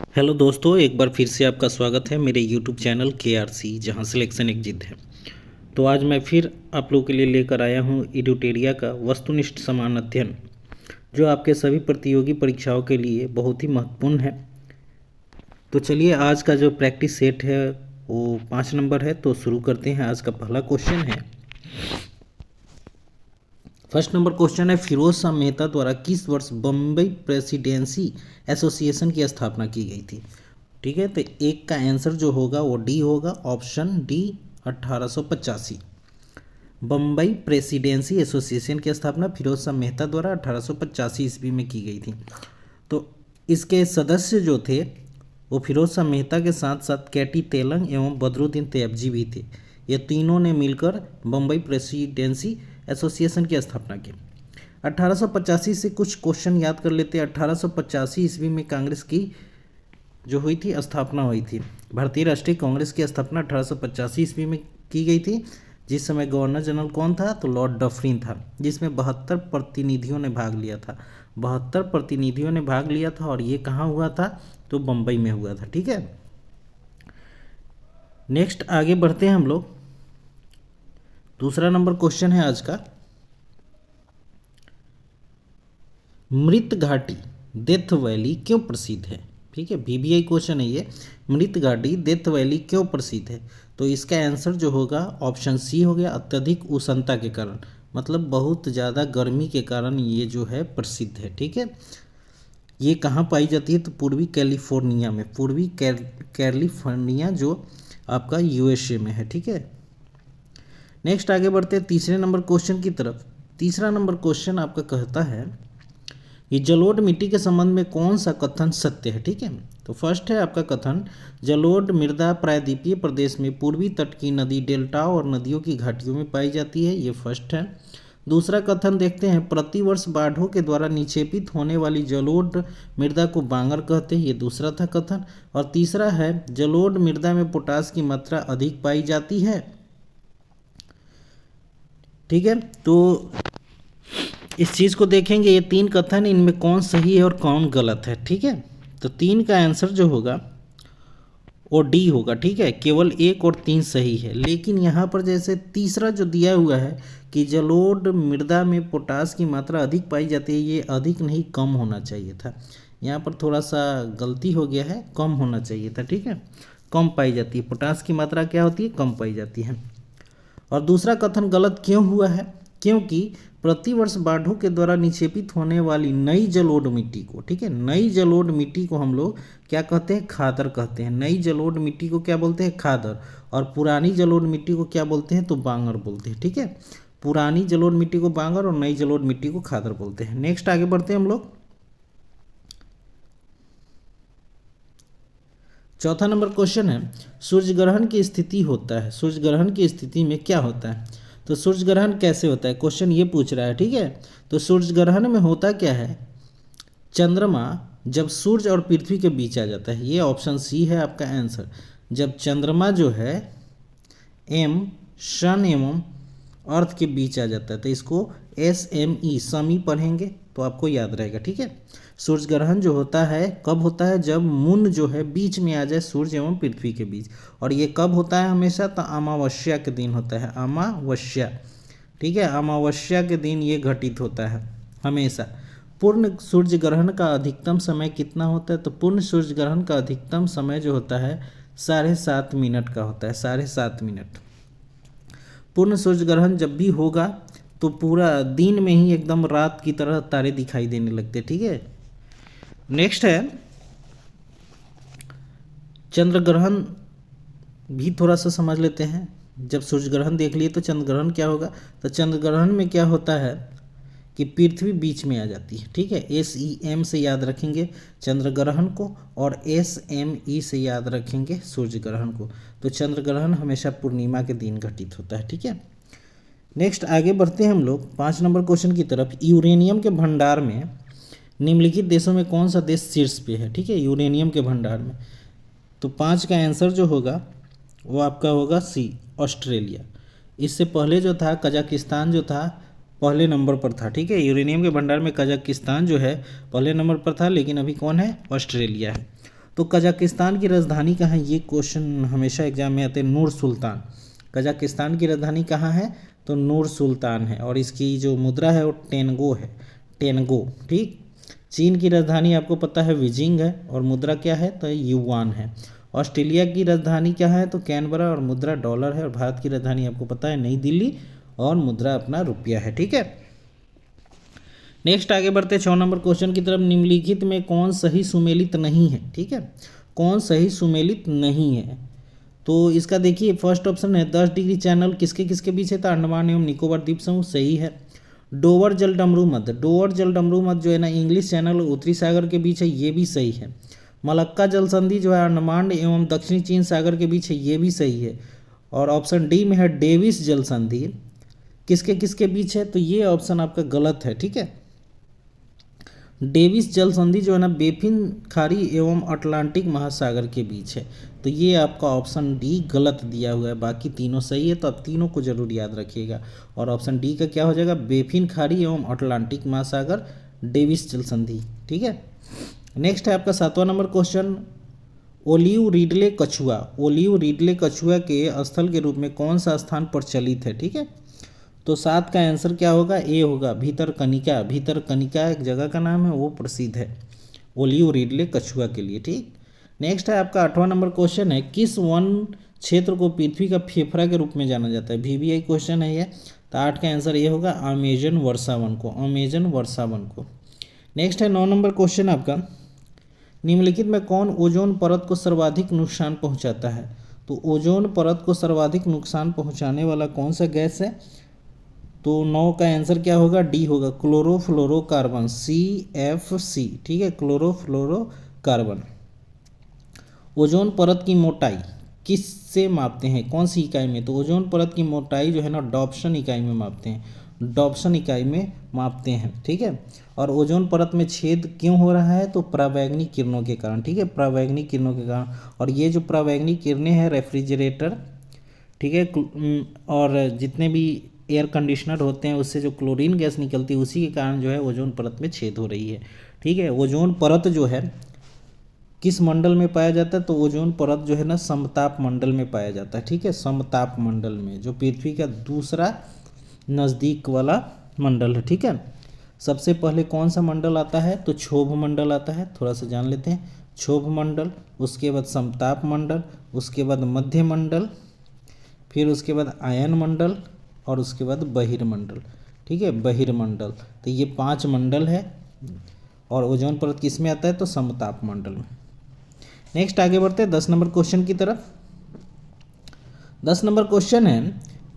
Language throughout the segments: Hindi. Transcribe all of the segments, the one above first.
हेलो दोस्तों, एक बार फिर से आपका स्वागत है मेरे यूट्यूब चैनल KRC, जहां सिलेक्शन एक जिद है। तो आज मैं फिर आप लोगों के लिए लेकर आया हूं एडुटेरिया का वस्तुनिष्ठ समान अध्ययन, जो आपके सभी प्रतियोगी परीक्षाओं के लिए बहुत ही महत्वपूर्ण है। तो चलिए, आज का जो प्रैक्टिस सेट है वो 5 नंबर है। तो शुरू करते हैं। आज का पहला क्वेश्चन है, फर्स्ट नंबर क्वेश्चन है, फिरोज शाह मेहता द्वारा किस वर्ष बम्बई प्रेसिडेंसी एसोसिएशन की स्थापना की गई थी। ठीक है, तो एक का आंसर जो होगा वो डी होगा, option D 1885। Bombay presidency association की स्थापना फिरोज शाह मेहता द्वारा 1885 ईस्वी में की गई थी। तो इसके सदस्य जो थे वो फिरोज शाह मेहता के साथ साथ कैटी तेलंग एवं बदरुद्दीन तैयबजी भी थे। ये तीनों ने मिलकर बम्बई प्रेसिडेंसी एसोसिएशन की स्थापना की। 1885 से कुछ क्वेश्चन याद कर लेते हैं। 1885 ईस्वी में कांग्रेस की जो हुई थी स्थापना हुई थी। भारतीय राष्ट्रीय कांग्रेस की स्थापना 1885 ईस्वी में की गई थी। जिस समय गवर्नर जनरल कौन था, तो लॉर्ड डफरिन था, जिसमें 72 प्रतिनिधियों ने भाग लिया था। 72 प्रतिनिधियों ने भाग लिया था और ये कहाँ हुआ था, तो बम्बई में हुआ था। ठीक है, नेक्स्ट आगे बढ़ते हैं हम लोग। दूसरा नंबर क्वेश्चन है आज का, मृत घाटी डेथ वैली क्यों प्रसिद्ध है। ठीक है, VBI क्वेश्चन है ये। मृत घाटी डेथ वैली क्यों प्रसिद्ध है, तो इसका आंसर जो होगा ऑप्शन सी हो गया, अत्यधिक उष्णता के कारण, मतलब बहुत ज़्यादा गर्मी के कारण ये जो है प्रसिद्ध है। ठीक है, ये कहाँ पाई जाती है, तो पूर्वी कैलिफोर्निया में, पूर्वी कैलिफोर्निया जो आपका USA में है। ठीक है, नेक्स्ट आगे बढ़ते हैं तीसरे नंबर क्वेश्चन की तरफ। तीसरा नंबर क्वेश्चन आपका कहता है, ये जलोढ़ मिट्टी के संबंध में कौन सा कथन सत्य है। ठीक है, तो फर्स्ट है आपका कथन, जलोढ़ मृदा प्रायद्वीपीय प्रदेश में पूर्वी तट की नदी डेल्टाओं और नदियों की घाटियों में पाई जाती है, ये फर्स्ट है। दूसरा कथन देखते हैं, प्रतिवर्ष बाढ़ों के द्वारा निक्षेपित होने वाली जलोढ़ मृदा को बांगर कहते हैं, ये दूसरा था कथन। और तीसरा है, जलोढ़ मृदा में पोटास की मात्रा अधिक पाई जाती है। ठीक है, तो इस चीज़ को देखेंगे, ये तीन कथन, इनमें कौन सही है और कौन गलत है। ठीक है, तो तीन का आंसर जो होगा वो डी होगा। ठीक है, केवल एक और तीन सही है, लेकिन यहाँ पर जैसे तीसरा जो दिया हुआ है कि जलोढ़ मृदा में पोटास की मात्रा अधिक पाई जाती है, ये अधिक नहीं कम होना चाहिए था। यहाँ पर थोड़ा सा गलती हो गया है, कम होना चाहिए था। ठीक है, कम पाई जाती है, पोटास की मात्रा क्या होती है, कम पाई जाती है। और दूसरा कथन गलत क्यों हुआ है, क्योंकि प्रतिवर्ष बाढ़ों के द्वारा निक्षेपित होने वाली नई जलोढ़ मिट्टी को, ठीक है, नई जलोढ़ मिट्टी को हम लोग क्या कहते हैं, खादर कहते हैं। नई जलोढ़ मिट्टी को क्या बोलते हैं, खादर। और पुरानी जलोढ़ मिट्टी को क्या बोलते हैं, तो बांगर बोलते हैं। ठीक है, पुरानी जलोढ़ मिट्टी को बांगर और नई जलोढ़ मिट्टी को खादर बोलते हैं। नेक्स्ट आगे बढ़ते हैं हम लोग। चौथा नंबर क्वेश्चन है, सूर्य ग्रहण की स्थिति होता है, सूर्य ग्रहण की स्थिति में क्या होता है, तो सूर्य ग्रहण कैसे होता है, क्वेश्चन ये पूछ रहा है। ठीक है, तो सूर्य ग्रहण में होता क्या है, चंद्रमा जब सूर्य और पृथ्वी के बीच आ जाता है, ये ऑप्शन सी है आपका आंसर। जब चंद्रमा जो है सन एवं अर्थ के बीच आ जाता है, तो इसको SME समी पढ़ेंगे तो आपको याद रहेगा। ठीक है, सूर्य ग्रहण जो होता है कब होता है, जब मून जो है बीच में आ जाए सूर्य एवं पृथ्वी के बीच। और ये कब होता है हमेशा, तो अमावस्या के दिन होता है, अमावस्या। ठीक है, अमावस्या के दिन ये घटित होता है हमेशा। पूर्ण सूर्य ग्रहण का अधिकतम समय कितना होता है, तो पूर्ण सूर्य ग्रहण का अधिकतम समय जो होता है 7.5 मिनट का होता है, 7.5 मिनट। पूर्ण सूर्य ग्रहण जब भी होगा तो पूरा दिन में ही एकदम रात की तरह तारे दिखाई देने लगते। ठीक है, नेक्स्ट है चंद्र ग्रहण, भी थोड़ा सा समझ लेते हैं। जब सूर्य ग्रहण देख लिए तो चंद्र ग्रहण क्या होगा, तो चंद्र ग्रहण में क्या होता है कि पृथ्वी बीच में आ जाती है। ठीक है, SEM से याद रखेंगे चंद्र ग्रहण को और SME से याद रखेंगे सूर्य ग्रहण को। तो चंद्र ग्रहण हमेशा पूर्णिमा के दिन घटित होता है। ठीक है, नेक्स्ट आगे बढ़ते हैं हम लोग 5 नंबर क्वेश्चन की तरफ। यूरेनियम के भंडार में निम्नलिखित देशों में कौन सा देश शीर्ष पे है। ठीक है, यूरेनियम के भंडार में, तो 5 का आंसर जो होगा वो आपका होगा सी, ऑस्ट्रेलिया। इससे पहले जो था कजाकिस्तान जो था पहले नंबर पर था। ठीक है, यूरेनियम के भंडार में कजाकिस्तान जो है पहले नंबर पर था, लेकिन अभी कौन है, ऑस्ट्रेलिया है। तो कजाकिस्तान की राजधानी कहाँ है, ये क्वेश्चन हमेशा एग्जाम में आते हैं। नूर सुल्तान। कजाकिस्तान की राजधानी कहाँ है, तो नूर सुल्तान है, और इसकी जो मुद्रा है वो टेनगो है, टेनगो। ठीक। चीन की राजधानी आपको पता है बीजिंग है, और मुद्रा क्या है, तो युआन है। ऑस्ट्रेलिया की राजधानी क्या है, तो कैनबरा, और मुद्रा डॉलर है। और भारत की राजधानी आपको पता है नई दिल्ली, और मुद्रा अपना रुपया है। ठीक है। नेक्स्ट आगे बढ़ते 6 नंबर क्वेश्चन की तरफ। निम्नलिखित में कौन सही सुमेलित नहीं है, ठीक है, कौन सही सुमेलित नहीं है। तो इसका देखिए फर्स्ट ऑप्शन है 10 डिग्री चैनल किसके किसके बीच है, तो अंडमान एवं निकोबार द्वीप समूह, सही है। डोवर जल डमरू मध्य, डोवर जल डमरू मध्य जो है ना इंग्लिश चैनल और उत्तरी सागर के बीच है, ये भी सही है। मलक्का जल संधि जो है अंडमान एवं दक्षिणी चीन सागर के बीच है, ये भी सही है। और ऑप्शन डी में है डेविस जल संधि किसके किसके बीच है, तो ये ऑप्शन आपका गलत है। ठीक है। डेविस जल संधि जो है ना बेफिन खाड़ी एवं अटलांटिक महासागर के बीच है, तो ये आपका ऑप्शन डी गलत दिया हुआ है। बाकी तीनों सही है, तो आप तीनों को जरूर याद रखिएगा। और ऑप्शन डी का क्या हो जाएगा, बेफिन खाड़ी एवं अटलांटिक महासागर डेविस जल संधि। ठीक है। नेक्स्ट है आपका 7वां नंबर क्वेश्चन। ओलिव रिडले कछुआ, ओलिव रिडले कछुआ के स्थल के रूप में कौन सा स्थान प्रचलित है। ठीक है। तो 7 का आंसर क्या होगा, ए होगा, भीतरकनिका। भीतरकनिका एक जगह का नाम है, वो प्रसिद्ध है ओलिव रिडले कछुआ के लिए। ठीक। नेक्स्ट है आपका 8वां नंबर क्वेश्चन है, किस वन क्षेत्र को पृथ्वी का फेफड़ा के रूप में जाना जाता है। VBI क्वेश्चन है ये, तो 8 का आंसर ये होगा अमेजन वर्षावन को, अमेजन वर्षावन को। नेक्स्ट है 9 नंबर क्वेश्चन आपका, निम्नलिखित में कौन ओजोन परत को सर्वाधिक नुकसान पहुंचाता है। तो ओजोन परत को सर्वाधिक नुकसान पहुंचाने वाला कौन सा गैस है, तो 9 का आंसर क्या होगा, डी होगा, क्लोरोफ्लोरोकार्बन, CFC। ठीक है, क्लोरोफ्लोरोकार्बन। ओजोन परत की मोटाई किससे मापते हैं, कौन सी इकाई में, तो ओजोन परत की मोटाई जो है ना डॉप्सन इकाई में मापते हैं, डॉप्सन इकाई में मापते हैं। ठीक है। और ओजोन परत में छेद क्यों हो रहा है, तो पराबैंगनी किरणों के कारण। ठीक है, पराबैंगनी किरणों के कारण। और ये जो पराबैंगनी किरणें हैं रेफ्रिजरेटर, ठीक है, और जितने भी एयर कंडीशनर होते हैं उससे जो क्लोरीन गैस निकलती है उसी के कारण जो है ओजोन परत में छेद हो रही है। ठीक है। ओजोन परत जो है किस मंडल में पाया जाता है, तो ओजोन परत जो है ना समताप मंडल में पाया जाता है। ठीक है, समताप मंडल में, जो पृथ्वी का दूसरा नज़दीक वाला मंडल है। ठीक है। सबसे पहले कौन सा मंडल आता है, तो क्षोभ मंडल आता है, थोड़ा सा जान लेते हैं। क्षोभ मंडल, उसके बाद समताप मंडल, उसके बाद मध्य मंडल, फिर उसके बाद आयन मंडल, और उसके बाद बहिर्मंडल। ठीक है, बहिर्मंडल। तो ये 5 मंडल है, और ओजोन परत किस में आता है, तो समताप मंडल में। नेक्स्ट आगे बढ़ते हैं 10 नंबर क्वेश्चन की तरफ। 10 नंबर क्वेश्चन है,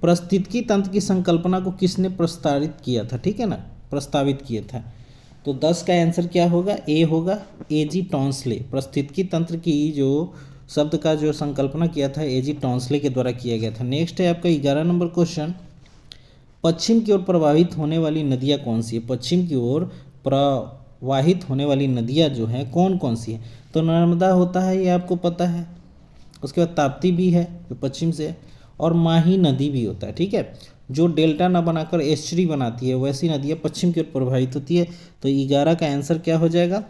पारिस्थितिकी तंत्र की संकल्पना को किसने प्रस्तावित किया था। ठीक है ना, प्रस्तावित किया था। तो 10 का आंसर क्या होगा, ए होगा, A.G. टॉन्सले। पारिस्थितिकी तंत्र की जो शब्द का जो संकल्पना किया था A.G. टॉन्सले के द्वारा किया गया था। नेक्स्ट है आपका 11 नंबर क्वेश्चन, पश्चिम की ओर प्रवाहित होने वाली नदियाँ कौन सी है। पश्चिम की ओर प्रवाहित होने वाली नदियाँ जो हैं कौन कौन सी हैं, तो नर्मदा होता है, ये आपको पता है। उसके बाद ताप्ती भी है जो पश्चिम से है, और माही नदी भी होता है। ठीक है, जो डेल्टा ना बनाकर एस्चुरी बनाती है वैसी नदियाँ पश्चिम की ओर प्रवाहित होती है। तो 11 का आंसर क्या हो जाएगा,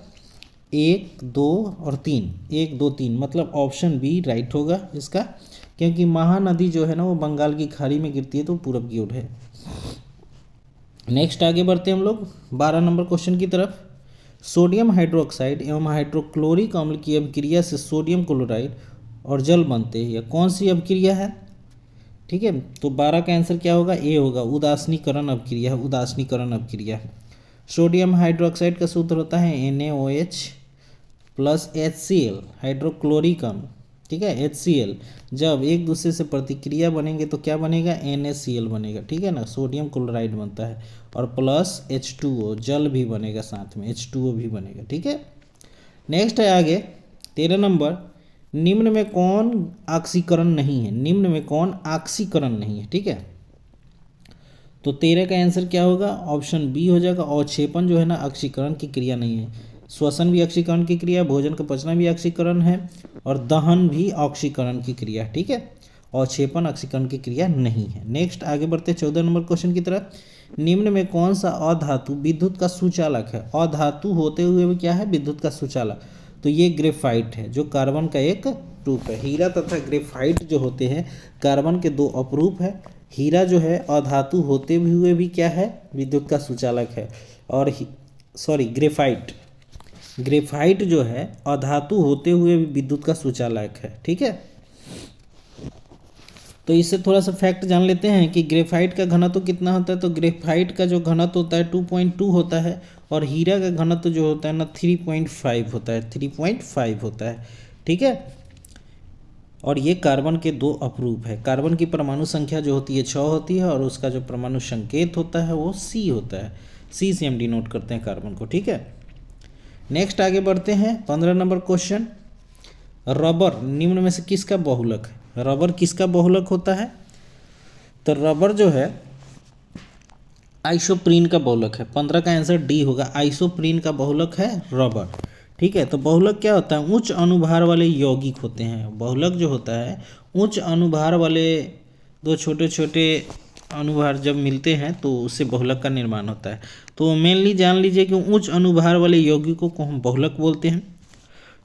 1, 2 और 3, 1, 2, 3, मतलब ऑप्शन बी राइट होगा इसका, क्योंकि महानदी जो है ना वो बंगाल की खाड़ी में गिरती है, तो पूरब की ओर है। नेक्स्ट आगे बढ़ते हैं हम लोग 12 नंबर क्वेश्चन की तरफ। सोडियम हाइड्रोक्साइड एवं हाइड्रोक्लोरिक अम्ल की अभिक्रिया से सोडियम क्लोराइड और जल बनते हैं, यह कौन सी अभिक्रिया है। ठीक है, तो 12 का आंसर क्या होगा, ए होगा, उदासीनीकरण अभिक्रिया, उदासीनीकरण अभिक्रिया। सोडियम हाइड्रोक्साइड का सूत्र होता है NaOH प्लस HCl, हाइड्रोक्लोरिक अम्ल। ठीक है, HCl जब एक दूसरे से प्रतिक्रिया बनेंगे तो क्या बनेगा, NaCl बनेगा। ठीक है ना, सोडियम क्लोराइड बनता है, और प्लस H2O, जल भी बनेगा साथ में, H2O भी बनेगा। ठीक है। नेक्स्ट है आगे 13 नंबर, निम्न में कौन ऑक्सीकरण नहीं है, निम्न में कौन ऑक्सीकरण नहीं है। ठीक है, तो 13 का आंसर क्या होगा, ऑप्शन बी हो जाएगा, अवक्षेपण जो है ना ऑक्सीकरण की क्रिया नहीं है। श्वसन भी ऑक्सीकरण की क्रिया, भोजन का पचना भी ऑक्सीकरण है, और दहन भी ऑक्सीकरण की क्रिया। ठीक है, अवक्षेपण ऑक्सीकरण की क्रिया नहीं है। नेक्स्ट आगे बढ़ते 14 नंबर क्वेश्चन की तरफ। निम्न में कौन सा अधातु विद्युत का सुचालक है। अधातु होते हुए भी क्या है, विद्युत का सुचालक। तो ये ग्रेफाइट है जो कार्बन का एक रूप है। हीरा तथा ग्रेफाइट जो होते हैं कार्बन के दो अपरूप है। हीरा जो है अधातु होते हुए भी क्या है, विद्युत का सुचालक है। और ग्रेफाइट जो है अधातु होते हुए भी विद्युत का सुचालक है। ठीक है, तो इससे थोड़ा सा फैक्ट जान लेते हैं कि ग्रेफाइट का घनत्व कितना होता है। तो ग्रेफाइट का जो घनत्व होता है 2.2 होता है और हीरा का घनत्व जो होता है ना 3.5 होता है, 3.5 होता है। ठीक है, और ये कार्बन के दो अपरूप है। कार्बन की परमाणु संख्या जो होती है 6 होती है और उसका जो परमाणु संकेत होता है वो C होता है। C से हम डिनोट करते हैं कार्बन को। ठीक है, नेक्स्ट आगे बढ़ते हैं। 15 नंबर क्वेश्चन, रबर निम्न में से किसका बहुलक है। रबर किसका बहुलक होता है। तो रबर जो है आइसोप्रीन का बहुलक है। 15 का आंसर डी होगा, आइसोप्रीन का बहुलक है रबर। ठीक है, तो बहुलक क्या होता है, उच्च अनुभार वाले यौगिक होते हैं। बहुलक जो होता है उच्च अनुभार वाले दो छोटे छोटे अनुभार जब मिलते हैं तो उससे बहुलक का निर्माण होता है। तो मेनली जान लीजिए कि उच्च अनुभार वाले यौगिकों को हम बहुलक बोलते हैं।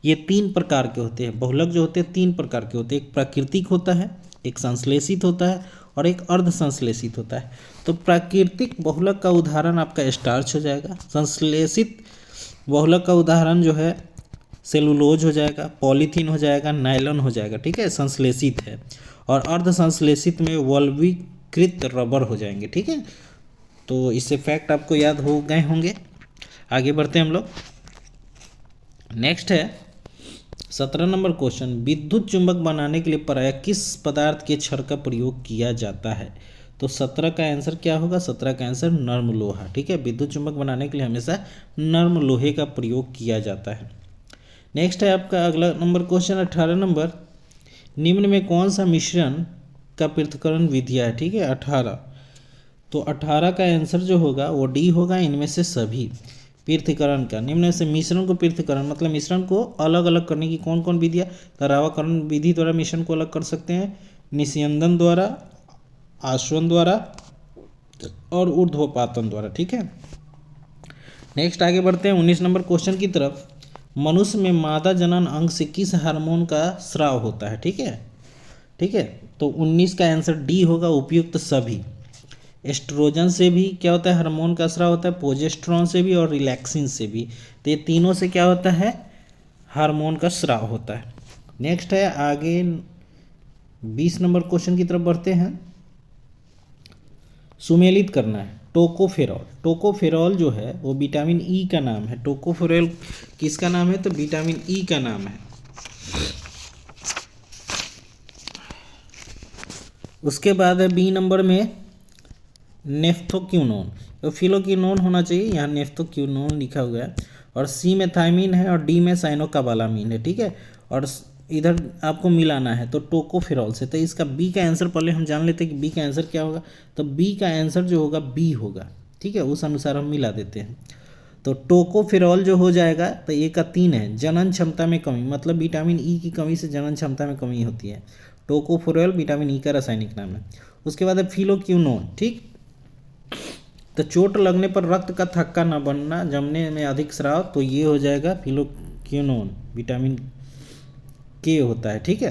ये 3 प्रकार के होते हैं। बहुलक जो होते हैं 3 प्रकार के होते हैं, एक प्राकृतिक होता है, एक संश्लेषित होता है और एक अर्ध संश्लेषित होता है। तो प्राकृतिक बहुलक का उदाहरण आपका स्टार्च हो जाएगा। संश्लेषित बहुलक का उदाहरण जो है सेलुलोज हो जाएगा, पॉलीथीन हो जाएगा, नायलॉन हो जाएगा। ठीक है, संश्लेषित है। और अर्ध संश्लेषित में वल्वीकृत रबर हो जाएंगे। ठीक है, तो इससे फैक्ट आपको याद हो गए होंगे। आगे बढ़ते हैं हम लोग। नेक्स्ट है 17 नंबर क्वेश्चन, विद्युत चुंबक बनाने के लिए प्रायः किस पदार्थ के छड़ का प्रयोग किया जाता है। तो 17 का आंसर क्या होगा, 17 का आंसर नर्म लोहा। ठीक है, विद्युत चुंबक बनाने के लिए हमेशा नर्म लोहे का प्रयोग किया जाता है। नेक्स्ट है आपका अगला नंबर क्वेश्चन 18 नंबर, निम्न में कौन सा मिश्रण का पृथक्करण विधि है। ठीक है, 18, तो 18 का आंसर जो होगा वो डी होगा, इनमें से सभी। पृथक्करण का निम्न से मिश्रण को पृथक्करण मतलब मिश्रण को अलग अलग करने की कौन कौन विधियाँ, रावाकरण विधि द्वारा मिश्रण को अलग कर सकते हैं, निस्यंदन द्वारा, आसवन द्वारा और ऊर्ध्वपातन द्वारा। ठीक है, नेक्स्ट आगे बढ़ते हैं 19 नंबर क्वेश्चन की तरफ। मनुष्य में मादा जनन अंग से किस हार्मोन का स्राव होता है। ठीक है, ठीक है, तो 19 का आंसर डी होगा, उपयुक्त सभी। एस्ट्रोजन से भी क्या होता है, हार्मोन का स्राव होता है, प्रोजेस्टेरोन से भी और रिलैक्सिन से भी। तो ये तीनों से क्या होता है, हार्मोन का स्राव होता है। नेक्स्ट है आगे 20 नंबर क्वेश्चन की तरफ बढ़ते हैं। सुमेलित करना है टोकोफेरॉल। टोकोफेरॉल जो है वो विटामिन ई का नाम है। टोकोफेरॉल किसका नाम है, तो विटामिन ई का नाम है। उसके बाद है बी नंबर में नेफ्थोक्विनोन, तो फिलोक्विनोन होना चाहिए, यहाँ नेफ्थोक्विनोन लिखा हुआ है। और सी में थायमीन है और डी में साइनोकोबालामीन है। ठीक है, और इधर आपको मिलाना है तो टोकोफेरॉल से। तो इसका बी का आंसर पहले हम जान लेते हैं कि बी का आंसर क्या होगा। तो बी का आंसर जो होगा बी होगा। ठीक है, उस अनुसार हम मिला देते हैं। तो टोकोफेरॉल जो हो जाएगा तो ए का 3 है, जनन क्षमता में कमी, मतलब विटामिन ई की कमी से जनन क्षमता में कमी होती है। टोकोफेरॉल विटामिन ई का रासायनिक नाम है। उसके बाद है फिलोक्विनोन। ठीक, तो चोट लगने पर रक्त का थक्का न बनना, जमने में अधिक स्राव, तो ये हो जाएगा फिलोक्विनोन, विटामिन के होता है। ठीक है,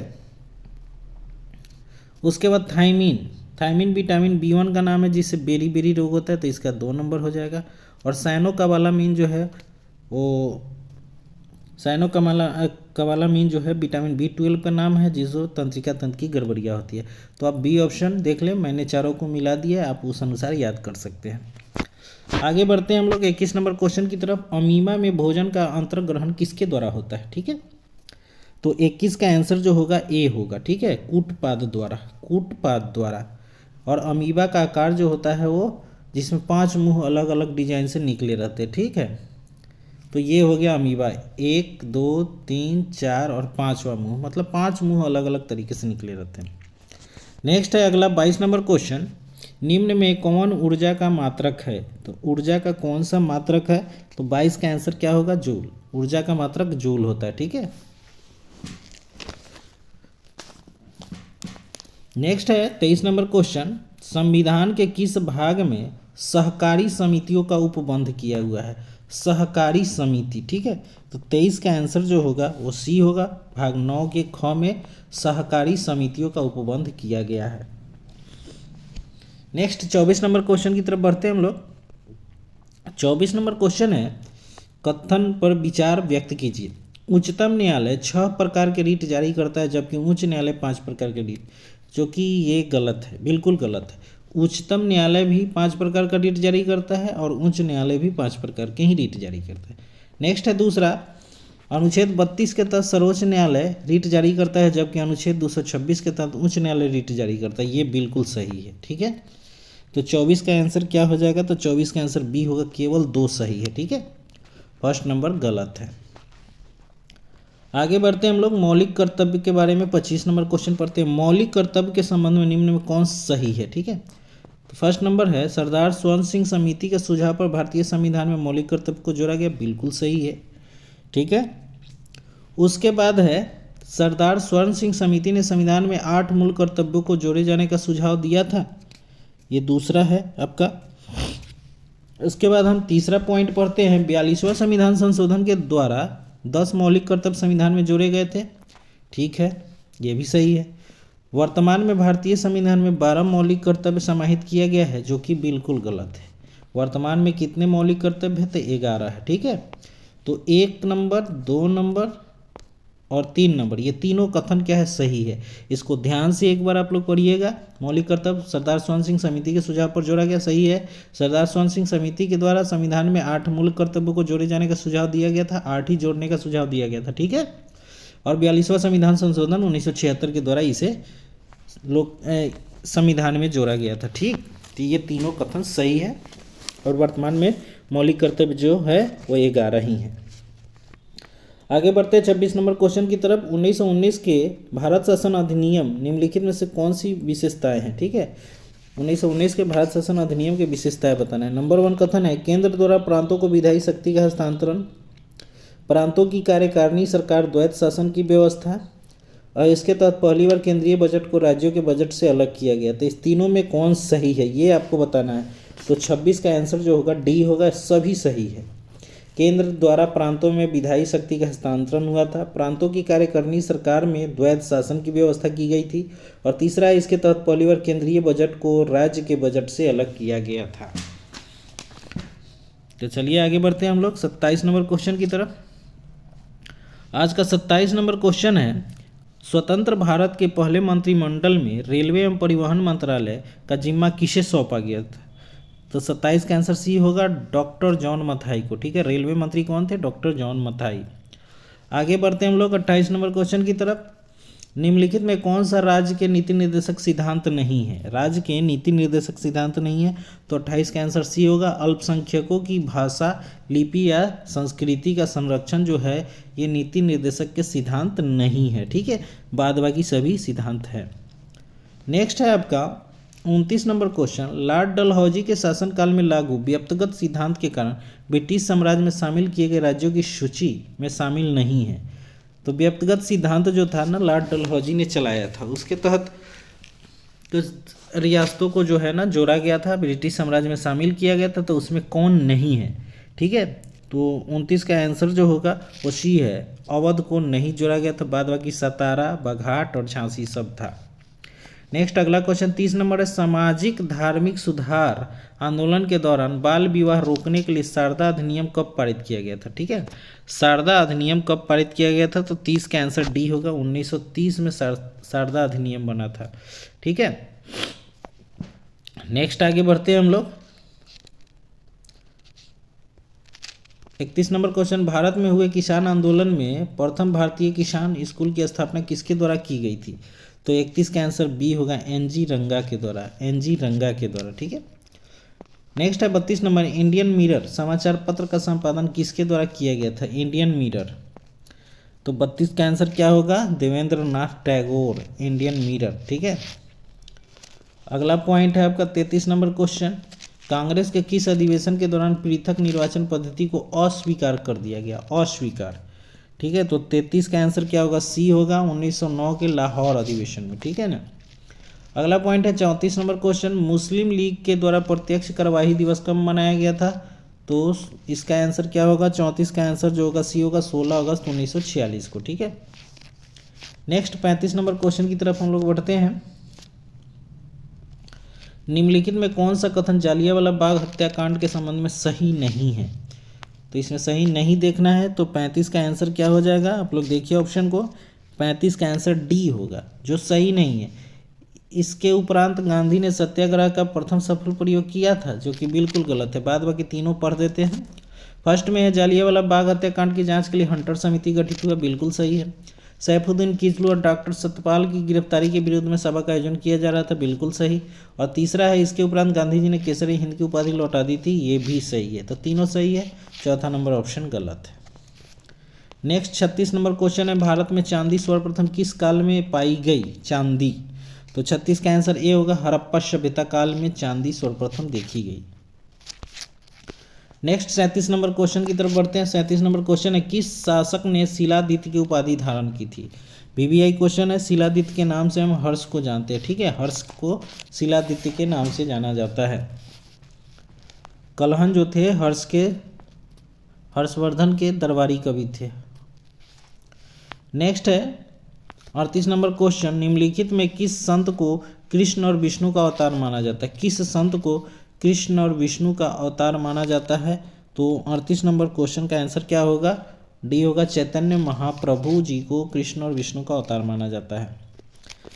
उसके बाद थायमीन। थायमीन विटामिन B1 का नाम है जिससे बेरी बेरी रोग होता है, तो इसका 2 नंबर हो जाएगा। और साइनोकोबालामीन जो है वो साइनोकोबालामीन जो है विटामिन B12 का नाम है जिसको तंत्रिका तंत्र की गड़बड़ियाँ होती है। तो आप बी ऑप्शन देख लें, मैंने चारों को मिला दिया, आप उस अनुसार याद कर सकते हैं। आगे बढ़ते हैं हम लोग 21 नंबर क्वेश्चन की तरफ। अमीबा में भोजन का अंतर्ग्रहण किसके द्वारा होता है। ठीक है, तो 21 का आंसर जो होगा ए होगा। ठीक है, कूटपाद द्वारा, कूटपाद द्वारा। और अमीबा का आकार जो होता है वो जिसमें 5 मुंह अलग अलग डिजाइन से निकले रहते हैं। ठीक है, तो ये हो गया अमीबा, 1 2 3 4 और 5वां मुंह, मतलब 5 मुंह अलग अलग तरीके से निकले रहते हैं। नेक्स्ट है अगला 22 नंबर क्वेश्चन, निम्न में कौन ऊर्जा का मात्रक है। तो ऊर्जा का कौन सा मात्रक है, तो 22 का आंसर क्या होगा, जूल। ऊर्जा का मात्रक जूल होता है। ठीक है, नेक्स्ट है 23 नंबर क्वेश्चन, संविधान के किस भाग में सहकारी समितियों का उपबंध किया हुआ है। सहकारी समिति, ठीक है। तो 23 का आंसर जो होगा वो सी होगा। भाग 9 के ख में सहकारी समितियों का उपबंध किया गया है। नेक्स्ट 24 नंबर क्वेश्चन की तरफ बढ़ते हैं हम लोग। 24 नंबर क्वेश्चन है, कथन पर विचार व्यक्त कीजिए। उच्चतम न्यायालय 6 प्रकार के रीट जारी करता है जबकि उच्च न्यायालय 5 प्रकार के रीट, जो कि ये गलत है, बिल्कुल गलत है। उच्चतम न्यायालय भी 5 प्रकार का रीट जारी करता है और उच्च न्यायालय भी 5 प्रकार के ही रीट जारी करता है। नेक्स्ट है दूसरा, अनुच्छेद 32 के तहत सर्वोच्च न्यायालय रीट जारी करता है जबकि अनुच्छेद 226 के तहत उच्च न्यायालय रीट जारी करता है। ये बिल्कुल सही है, ठीक है। तो 24 का आंसर क्या हो जाएगा? तो 24 का आंसर बी होगा, केवल 2 सही है, ठीक है। फर्स्ट नंबर गलत है। आगे बढ़ते हैं हम लोग मौलिक कर्तव्य के बारे में। 25 नंबर क्वेश्चन पढ़ते हैं। मौलिक कर्तव्य के संबंध में निम्न में कौन सही है, ठीक है। तो फर्स्ट नंबर है, सरदार स्वर्ण सिंह समिति के सुझाव पर भारतीय संविधान में मौलिक कर्तव्य को जोड़ा गया, बिल्कुल सही है, ठीक है। उसके बाद है, सरदार स्वर्ण सिंह समिति ने संविधान में 8 मूल कर्तव्यों को जोड़े जाने का सुझाव दिया था, ये दूसरा है आपका। उसके बाद हम तीसरा पॉइंट पढ़ते हैं, 42वां संविधान संशोधन के द्वारा 10 मौलिक कर्तव्य संविधान में जोड़े गए थे, ठीक है, ये भी सही है। वर्तमान में भारतीय संविधान में 12 मौलिक कर्तव्य समाहित किया गया है, जो कि बिल्कुल गलत है। वर्तमान में कितने मौलिक कर्तव्य है? तो 11 है, ठीक है। तो 1 नंबर, 2 नंबर और 3 नंबर, ये तीनों कथन क्या है? सही है। इसको ध्यान से एक बार आप लोग पढ़िएगा। मौलिक कर्तव्य सरदार स्वर्ण सिंह समिति के सुझाव पर जोड़ा गया, सही है। सरदार स्वर्ण सिंह समिति के द्वारा संविधान में 8 मूल कर्तव्यों को जोड़े जाने का सुझाव दिया गया था, 8 ही जोड़ने का सुझाव दिया गया था, ठीक है। और 42वां संविधान संशोधन 1976 के द्वारा इसे संविधान में जोड़ा गया था, ठीक। तो ये तीनों कथन सही है और वर्तमान में मौलिक कर्तव्य जो है वो 11 ही है। आगे बढ़ते हैं 26 नंबर क्वेश्चन की तरफ। 1919 के भारत शासन अधिनियम निम्नलिखित में से कौन सी विशेषताएं हैं, ठीक है। 1919 के भारत शासन अधिनियम की विशेषताएं बताना है। नंबर 1 कथन है, केंद्र द्वारा प्रांतों को विधायी शक्ति का हस्तांतरण, प्रांतों की कार्यकारिणी सरकार द्वैत शासन की व्यवस्था, और इसके तहत पहली बार केंद्रीय बजट को राज्यों के बजट से अलग किया गया। तो इस तीनों में कौन सही है ये आपको बताना है। तो 26 का आंसर जो होगा डी होगा, सभी सही है। केंद्र द्वारा प्रांतों में विधायी शक्ति का हस्तांतरण हुआ था, प्रांतों की कार्यकारिणी सरकार में द्वैत शासन की व्यवस्था की गई थी, और तीसरा इसके तहत पहली बार केंद्रीय बजट को राज्य के बजट से अलग किया गया था। तो चलिए आगे बढ़ते हैं हम लोग 27 नंबर क्वेश्चन की तरफ। आज का 27 नंबर क्वेश्चन है, स्वतंत्र भारत के पहले मंत्रिमंडल में रेलवे एवं परिवहन मंत्रालय का जिम्मा किसे सौंपा गया था? तो 27 का आंसर सी होगा, डॉक्टर जॉन मथाई को, ठीक है। रेलवे मंत्री कौन थे? Doctor John Mathai. आगे बढ़ते हैं हम लोग 28 नंबर क्वेश्चन की तरफ। निम्नलिखित में कौन सा राज्य के नीति निर्देशक सिद्धांत नहीं है? राज्य के नीति निर्देशक सिद्धांत नहीं है, तो 28 का आंसर सी होगा, अल्पसंख्यकों की भाषा, लिपि या संस्कृति का संरक्षण जो है ये नीति निर्देशक के सिद्धांत नहीं है, ठीक है। बाद बाकी सभी सिद्धांत है। नेक्स्ट है आपका 29 नंबर क्वेश्चन, लॉर्ड डलहौजी के शासनकाल में लागू व्यक्तिगत सिद्धांत के कारण ब्रिटिश साम्राज्य में शामिल किए गए राज्यों की सूची में शामिल नहीं है। तो व्यक्तिगत सिद्धांत जो था ना, लॉर्ड डलहौजी ने चलाया था, उसके तहत कुछ रियासतों को जो है ना जोड़ा गया था, ब्रिटिश साम्राज्य में शामिल किया गया था, तो उसमें कौन नहीं है, ठीक है। तो 29 का आंसर जो होगा वो सी है, अवध को नहीं जोड़ा गया था, बाद बाकी सतारा, बघाट और झांसी सब था। नेक्स्ट अगला क्वेश्चन 30 नंबर है, सामाजिक धार्मिक सुधार आंदोलन के दौरान बाल विवाह रोकने के लिए शारदा अधिनियम कब पारित किया गया था, ठीक है। शारदा अधिनियम कब पारित किया गया था? तो 30 का आंसर डी होगा, 1930 में शारदा अधिनियम बना था, ठीक है। नेक्स्ट आगे बढ़ते हैं हम लोग 31 नंबर क्वेश्चन, भारत में हुए किसान आंदोलन में प्रथम भारतीय किसान स्कूल की स्थापना किसके द्वारा की गई थी? तो 31 का आंसर बी होगा, एनजी रंगा के द्वारा, एनजी रंगा के द्वारा, ठीक है। नेक्स्ट है 32 नंबर, इंडियन मिरर समाचार पत्र का संपादन किसके द्वारा किया गया था? Indian mirror. तो 32 का आंसर क्या होगा? देवेंद्र नाथ टैगोर, इंडियन मिरर, ठीक है। अगला पॉइंट है आपका 33 नंबर क्वेश्चन, कांग्रेस के किस अधिवेशन के दौरान पृथक निर्वाचन पद्धति को अस्वीकार कर दिया गया? अस्वीकार, ठीक है। तो 33 का आंसर क्या होगा? सी होगा, 1909 के लाहौर अधिवेशन में, ठीक है ना। अगला पॉइंट है 34 नंबर क्वेश्चन, मुस्लिम लीग के द्वारा प्रत्यक्ष कार्यवाही दिवस कब मनाया गया था? तो इसका आंसर क्या होगा, 34 का आंसर जो होगा सी होगा, 16 अगस्त 1946 को। ठीक है, नेक्स्ट 35 नंबर क्वेश्चन की तरफ हम लोग बढ़ते हैं। निम्नलिखित में कौन सा कथन जालियांवाला बाग हत्याकांड के संबंध में सही नहीं है। तो इसमें सही नहीं देखना है, तो 35 का आंसर क्या हो जाएगा, आप लोग देखिए ऑप्शन को, 35 का आंसर डी होगा जो सही नहीं है। इसके उपरांत गांधी ने सत्याग्रह का प्रथम सफल प्रयोग किया था, जो कि बिल्कुल गलत है। बाद बाकी तीनों पढ़ देते हैं। फर्स्ट में है जालियांवाला बाग हत्याकांड की जांच के लिए हंटर समिति गठित हुआ, बिल्कुल सही है। सैफुद्दीन किचलू और डॉक्टर सत्यपाल की गिरफ्तारी के विरोध में सभा का आयोजन किया जा रहा था, बिल्कुल सही। और तीसरा है इसके उपरांत गांधी जी ने केसरी हिंद की उपाधि लौटा दी थी, ये भी सही है। तो तीनों सही है, चौथा नंबर ऑप्शन गलत है। नेक्स्ट 36 नंबर क्वेश्चन है, भारत में चांदी सर्वप्रथम किस काल में पाई गई। चांदी, तो 36 का आंसर ए होगा, हड़प्पा सभ्यता काल में चांदी सर्वप्रथम देखी गई। नेक्स्ट 37 नंबर क्वेश्चन की तरफ बढ़ते हैं। 37 नंबर क्वेश्चन है, किस शासक ने शिलादित्य की उपाधि धारण की थी। वीवीआई क्वेश्चन है। शिलादित्य के नाम से हम हर्ष को जानते हैं, ठीक है, हर्ष को शिलादित्य के नाम से जाना जाता है। कलहन जो थे हर्षवर्धन के दरबारी कवि थे। नेक्स्ट है 38 नंबर क्वेश्चन, निम्नलिखित में किस संत को कृष्ण और विष्णु का अवतार माना जाता है। किस संत को कृष्ण और विष्णु का अवतार माना जाता है। तो 38 नंबर क्वेश्चन का आंसर क्या होगा, डी होगा, चैतन्य महाप्रभु जी को कृष्ण और विष्णु का अवतार माना जाता है।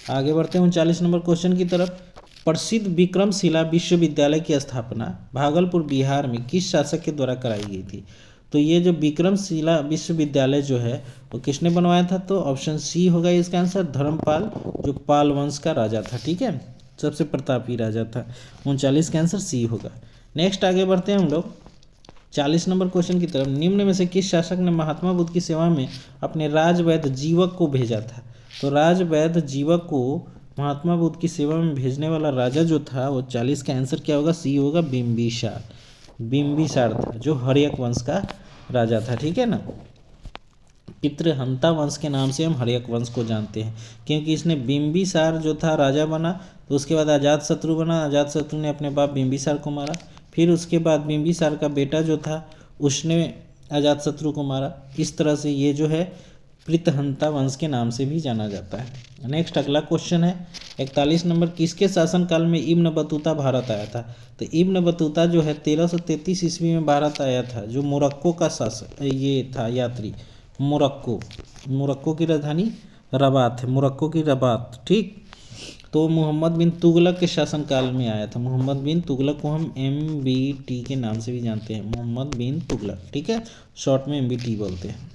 आगे बढ़ते हैं 39 नंबर क्वेश्चन की तरफ। प्रसिद्ध विक्रमशिला विश्वविद्यालय की स्थापना भागलपुर बिहार में किस शासक के द्वारा कराई गई थी। तो ये जो विक्रमशिला विश्वविद्यालय जो है वो किसने बनवाया था, तो ऑप्शन सी होगा इसका आंसर, धर्मपाल, जो पाल वंश का राजा था। ठीक है, सबसे प्रतापी राजा था। 39 का आंसर सी होगा। नेक्स्ट आगे बढ़ते हैं हम लोग 40 नंबर क्वेश्चन की तरफ। निम्न में से किस शासक ने महात्मा बुद्ध की सेवा में अपने राजवैद्य जीवक को भेजा था। तो राजवैद्य जीवक को महात्मा बुद्ध की सेवा में भेजने वाला राजा जो था वो 40 का आंसर क्या होगा, सी होगा, बिंबिसार। बिंबिसार था जो हर्यक वंश का राजा था। ठीक है ना, पितृहंता वंश के नाम से हम हर्यक वंश को जानते हैं, क्योंकि इसने बिंबिसार जो था राजा बना, तो उसके बाद अजातशत्रु बना। अजातशत्रु ने अपने बाप बिंबिसार को मारा, फिर उसके बाद बिंबिसार का बेटा जो था उसने अजातशत्रु को मारा। इस तरह से ये जो है पितृहंता वंश के नाम से भी जाना जाता है। नेक्स्ट अगला क्वेश्चन है 41 नंबर, किसके शासनकाल में इब्न बतूता भारत आया था। तो इब्न बतूता जो है 1333 ईस्वी में भारत आया था, जो मोरक्को का शासक ये था, यात्री। मोरक्को की राजधानी रबात है, मोरक्को की रबात। ठीक, तो मोहम्मद बिन तुगलक के शासनकाल में आया था। मोहम्मद बिन तुगलक को हम MBT के नाम से भी जानते हैं, मोहम्मद बिन तुगलक। ठीक है, शॉर्ट में MBT बोलते हैं।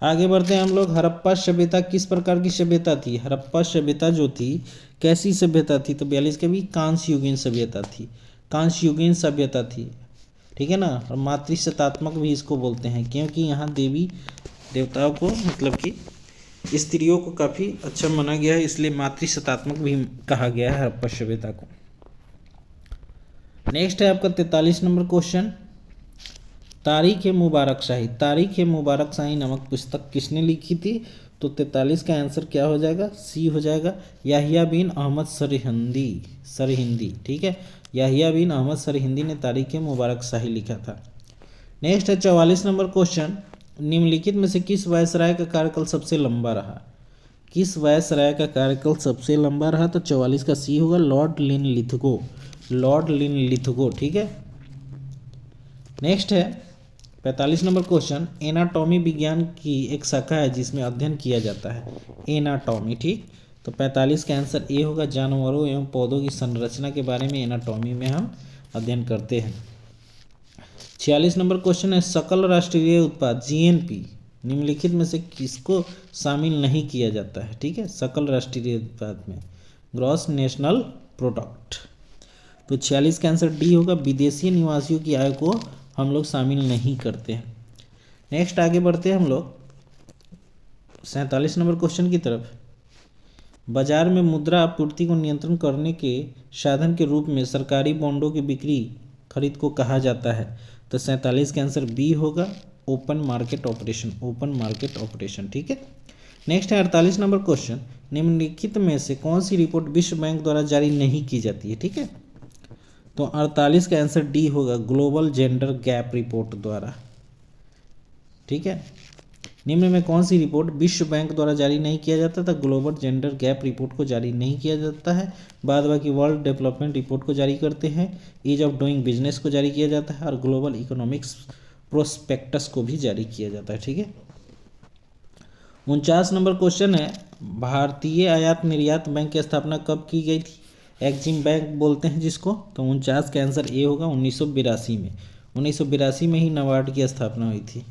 आगे बढ़ते हैं हम लोग। हड़प्पा सभ्यता किस प्रकार की सभ्यता थी। हड़प्पा सभ्यता जो थी कैसी सभ्यता थी, तो 42 के भी कांस्य युगीन सभ्यता थी। कांस्य युगीन सभ्यता थी, ठीक है ना। और मातृशतात्मक भी इसको बोलते हैं, क्योंकि यहाँ देवी देवताओं को मतलब कि स्त्रियों को काफ़ी अच्छा माना गया है, इसलिए मातृशतात्मक भी कहा गया है हड़प्पा सभ्यता को। नेक्स्ट है आपका 43 नंबर क्वेश्चन, तारीख-ए-मुबारक शाही। तारीख-ए-मुबारक शाही नामक पुस्तक किसने लिखी थी। तो 43 का आंसर क्या हो जाएगा, सी हो जाएगा, याहिया बिन अहमद सरहिंदी। ठीक है, याहिया बिन अहमद सरहिंदी ने तारीख-ए-मुबारक शाही लिखा था। नेक्स्ट है 44 नंबर क्वेश्चन, निम्नलिखित में से किस वायसराय का कार्यकाल सबसे लंबा रहा। किस वायसराय का कार्यकाल सबसे लंबा रहा। तो 44 का सी होगा, लॉर्ड लिनलिथगो। ठीक है, नेक्स्ट है 45 नंबर क्वेश्चन, एनाटॉमी विज्ञान की एक शाखा है जिसमें अध्ययन किया जाता है, एनाटॉमी। ठीक, तो 45 का आंसर ए होगा, जानवरों एवं पौधों की संरचना के बारे में एनाटॉमी में हम अध्ययन करते हैं। 46 नंबर क्वेश्चन है, सकल राष्ट्रीय उत्पाद GNP निम्नलिखित में से किसको शामिल नहीं किया जाता है। ठीक है, सकल राष्ट्रीय उत्पाद में ग्रॉस नेशनल प्रोडक्ट। तो 46 का आंसर डी होगा, विदेशी निवासियों की आय को हम लोग शामिल नहीं करते हैं। नेक्स्ट आगे बढ़ते हैं हम लोग 47 नंबर क्वेश्चन की तरफ। बाजार में मुद्रा आपूर्ति को नियंत्रण करने के साधन के रूप में सरकारी बॉन्डों की बिक्री खरीद को कहा जाता है। तो 47 का आंसर बी होगा, ओपन मार्केट ऑपरेशन। ठीक है, नेक्स्ट है 48 नंबर क्वेश्चन, निम्नलिखित में से कौन सी रिपोर्ट विश्व बैंक द्वारा जारी नहीं की जाती है। ठीक है, तो 48 का आंसर डी होगा, ग्लोबल जेंडर गैप रिपोर्ट द्वारा। ठीक है, निम्न में कौन सी रिपोर्ट विश्व बैंक द्वारा जारी नहीं किया जाता था? ग्लोबल जेंडर गैप रिपोर्ट को जारी नहीं किया जाता है, बाद बाकी वर्ल्ड डेवलपमेंट रिपोर्ट को जारी करते हैं, ईज ऑफ डूइंग बिजनेस को जारी किया जाता है, और ग्लोबल इकोनॉमिक्स प्रोस्पेक्टस को भी जारी किया जाता है। ठीक है, 49 नंबर क्वेश्चन है, भारतीय आयात निर्यात बैंक की स्थापना कब की गई थी? एक्जिम बैंक बोलते हैं जिसको। तो 49 का आंसर ए होगा, 1982 में। 1982 में ही नाबार्ड की स्थापना हुई थी।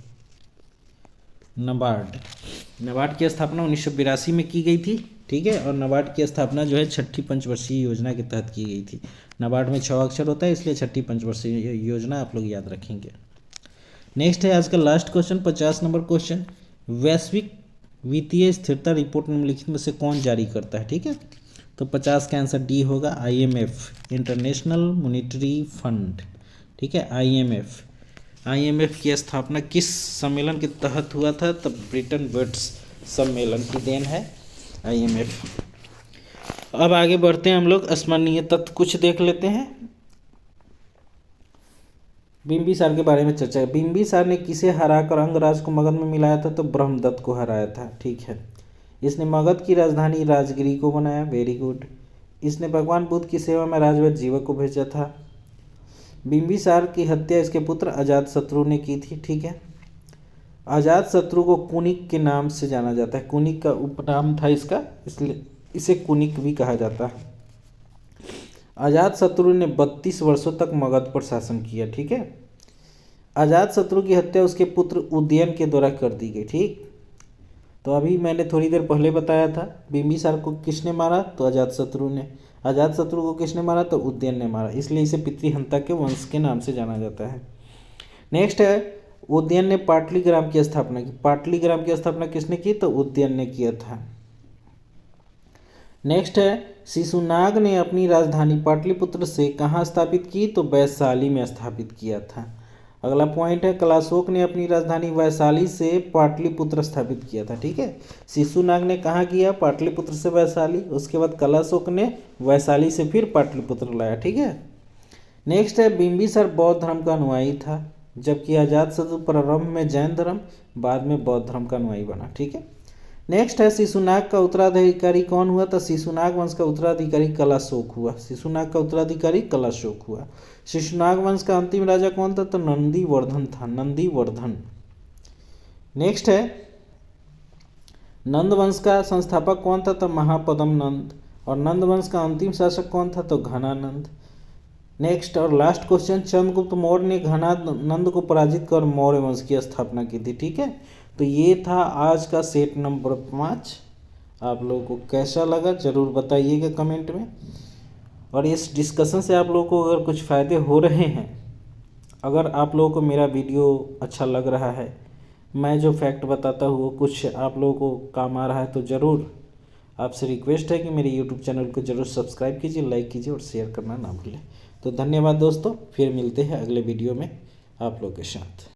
नाबार्ड की स्थापना 1982 में की गई थी। ठीक है, और नाबार्ड की स्थापना जो है छठी पंचवर्षीय योजना के तहत की गई थी। नाबार्ड में 6 अक्षर होता है, इसलिए छठी पंचवर्षीय योजना आप लोग याद रखेंगे। नेक्स्ट है आज का लास्ट क्वेश्चन, 50 नंबर क्वेश्चन, वैश्विक वित्तीय स्थिरता रिपोर्ट निम्नलिखित में से कौन जारी करता है? ठीक है, तो 50 का आंसर डी होगा, IMF, इंटरनेशनल मॉनेटरी फंड। ठीक है, IMF की स्थापना किस सम्मेलन के तहत हुआ था? तब ब्रिटेन वुड्स सम्मेलन की देन है IMF। अब आगे बढ़ते हैं हम लोग, स्मरणीय तत्व कुछ देख लेते हैं। बिंबिसार के बारे में चर्चा। बिंबिसार ने किसे हराकर अंगराज को मगध में मिलाया था? तो ब्रह्मदत्त को हराया था। ठीक है, इसने मगध की राजधानी राजगिरी को बनाया। Very good. इसने भगवान बुद्ध की सेवा में राजवैद्य जीवक को भेजा था। बिंबिसार की हत्या इसके पुत्र अजातशत्रु ने की थी। ठीक है, अजातशत्रु को कुनिक के नाम से जाना जाता है। कुनिक का उपनाम था इसका, इसलिए इसे कुनिक भी कहा जाता है। अजातशत्रु ने 32 वर्षों तक मगध पर शासन किया। ठीक है, अजातशत्रु की हत्या उसके पुत्र उदयन के द्वारा कर दी गई। ठीक, तो अभी मैंने थोड़ी देर पहले बताया था बिंबिसार को किसने मारा? तो अजातशत्रु ने। अजातशत्रु को किसने मारा? तो उदयन ने मारा, इसलिए इसे पितृहंता के वंश के नाम से जाना जाता है। नेक्स्ट है, उदयन ने पाटलीग्राम की स्थापना की। पाटलीग्राम की स्थापना किसने की? तो उदयन ने किया था। नेक्स्ट है, शिशुनाग ने अपनी राजधानी पाटलिपुत्र से कहाँ स्थापित की? तो वैशाली में स्थापित किया था। अगला पॉइंट है, कलाशोक ने अपनी राजधानी वैशाली से पाटलिपुत्र स्थापित किया था। ठीक है, शिशुनाग ने कहाँ किया? पाटलिपुत्र से वैशाली। उसके बाद कलाशोक ने वैशाली से फिर पाटलिपुत्र लाया। ठीक है, नेक्स्ट है, बिंबिसार बौद्ध धर्म का अनुयायी था, जबकि अजातशत्रु प्रारंभ में जैन धर्म, बाद में बौद्ध धर्म का अनुयायी बना। ठीक है, नेक्स्ट है, शिशुनाग का उत्तराधिकारी कौन हुआ? तो शिशुनाग वंश का उत्तराधिकारी कलाशोक हुआ। शिशुनाग का उत्तराधिकारी कलाशोक हुआ। शिशुनाग वंश का अंतिम राजा कौन था? तो नंदीवर्धन था, नंदीवर्धन। नेक्स्ट है, नंद वंश का संस्थापक कौन था? तो महापद्म नंद। और नंद वंश का अंतिम शासक कौन था? तो घनानंद। नेक्स्ट और लास्ट क्वेश्चन, चंद्रगुप्त मौर्य ने घनानंद को पराजित कर मौर्य वंश की स्थापना की थी। ठीक है, तो ये था आज का सेट नंबर 5। आप लोगों को कैसा लगा जरूर बताइएगा कमेंट में। और इस डिस्कशन से आप लोगों को अगर कुछ फ़ायदे हो रहे हैं, अगर आप लोगों को मेरा वीडियो अच्छा लग रहा है, मैं जो फैक्ट बताता हूँ वो कुछ आप लोगों को काम आ रहा है, तो ज़रूर आपसे रिक्वेस्ट है कि मेरे यूट्यूब चैनल को ज़रूर सब्सक्राइब कीजिए, लाइक कीजिए और शेयर करना ना भूलें। तो धन्यवाद दोस्तों, फिर मिलते हैं अगले वीडियो में आप लोगों के साथ।